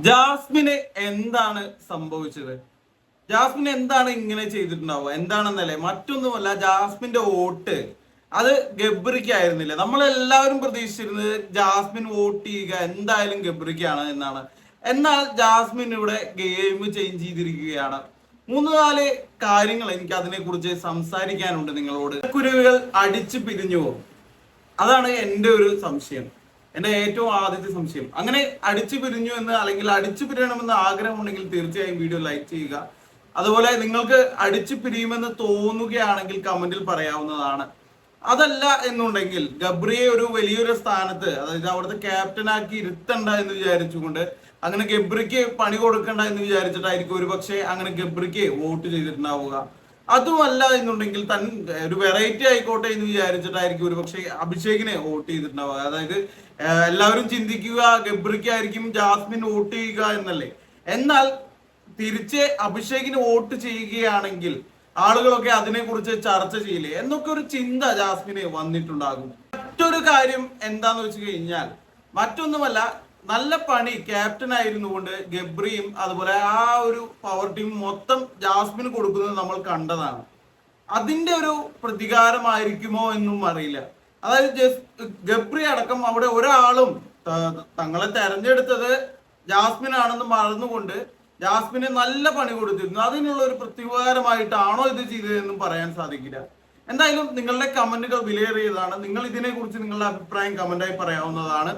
ജാസ്മിന് എന്താണ് സംഭവിച്ചത്? ജാസ്മിൻ എന്താണ് ഇങ്ങനെ ചെയ്തിട്ടുണ്ടാവുക? എന്താണെന്നല്ലേ, മറ്റൊന്നുമല്ല, ജാസ്മിന്റെ വോട്ട് അത് ഗബ്രിക്കായിരുന്നില്ല. നമ്മളെല്ലാവരും പ്രതീക്ഷിച്ചിരുന്നത് ജാസ്മിൻ വോട്ട് ചെയ്യുക എന്തായാലും ഗബ്രിക്കാണ് എന്നാണ്. എന്നാൽ ജാസ്മിൻ ഇവിടെ ഗെയിം ചേഞ്ച് ചെയ്തിരിക്കുകയാണ്. മൂന്ന് നാല് കാര്യങ്ങൾ എനിക്ക് അതിനെ കുറിച്ച് സംസാരിക്കാനുണ്ട് നിങ്ങളോട്. കുരുവികൾ അടിച്ചു പിരിഞ്ഞുവോ? അതാണ് എൻ്റെ ഒരു സംശയം, എന്റെ ഏറ്റവും ആദ്യത്തെ സംശയം. അങ്ങനെ അടിച്ചു പിരിഞ്ഞു എന്ന്, അല്ലെങ്കിൽ അടിച്ചു പിരിയണമെന്ന് ആഗ്രഹമുണ്ടെങ്കിൽ തീർച്ചയായും വീഡിയോ ലൈക്ക് ചെയ്യുക. അതുപോലെ നിങ്ങൾക്ക് അടിച്ചു പിരിയുമെന്ന് തോന്നുകയാണെങ്കിൽ കമന്റിൽ പറയാവുന്നതാണ്. അതല്ല എന്നുണ്ടെങ്കിൽ ഗബ്രിയെ ഒരു വലിയൊരു സ്ഥാനത്ത്, അതായത് അവിടുത്തെ ക്യാപ്റ്റനാക്കി ഇരുത്തണ്ട എന്ന് വിചാരിച്ചുകൊണ്ട്, അങ്ങനെ ഗബ്രിക്ക് പണി കൊടുക്കണ്ട എന്ന് വിചാരിച്ചിട്ടായിരിക്കും ഒരു പക്ഷേ അങ്ങനെ ഗബ്രിക്ക് വോട്ട് ചെയ്തിട്ടുണ്ടാവുക. അതുമല്ല എന്നുണ്ടെങ്കിൽ ഒരു വെറൈറ്റി ആയിക്കോട്ടെ എന്ന് വിചാരിച്ചിട്ടായിരിക്കും ഒരു പക്ഷേ അഭിഷേകിനെ വോട്ട് ചെയ്തിട്ടുണ്ടാവുക. അതായത് എല്ലാവരും ചിന്തിക്കുക ഗബ്രിക്കായിരിക്കും ജാസ്മിൻ വോട്ട് ചെയ്യുക എന്നല്ലേ. എന്നാൽ തിരിച്ച് അഭിഷേകിന് വോട്ട് ചെയ്യുകയാണെങ്കിൽ ആളുകളൊക്കെ അതിനെക്കുറിച്ച് ചർച്ച ചെയ്യില്ലേ എന്നൊക്കെ ഒരു ചിന്ത ജാസ്മിന് വന്നിട്ടുണ്ടാകും. മറ്റൊരു കാര്യം എന്താന്ന് വെച്ച് കഴിഞ്ഞാൽ മറ്റൊന്നുമല്ല, നല്ല പണി ക്യാപ്റ്റൻ ആയിരുന്നു കൊണ്ട് ഗബ്രിയും അതുപോലെ ആ ഒരു പവർ ടീം മൊത്തം ജാസ്മിന് കൊടുക്കുന്നത് നമ്മൾ കണ്ടതാണ്. അതിന്റെ ഒരു പ്രതികാരമായിരിക്കുമോ എന്നും അറിയില്ല. അതായത് ഗബ്രി അടക്കം അവിടെ ഒരാളും തങ്ങളെ തെരഞ്ഞെടുത്തത് ജാസ്മിൻ ആണെന്ന് മറന്നുകൊണ്ട് ജാസ്മിന് നല്ല പണി കൊടുത്തിരുന്നു. അതിനുള്ള ഒരു പ്രതികാരമായിട്ടാണോ ഇത് ചെയ്തതെന്നും പറയാൻ സാധിക്കില്ല. എന്തായാലും നിങ്ങളുടെ കമന്റുകൾ വിലയേറിയതാണ്. നിങ്ങൾ ഇതിനെ കുറിച്ച് നിങ്ങളുടെ അഭിപ്രായം കമന്റായി പറയാവുന്നതാണ്.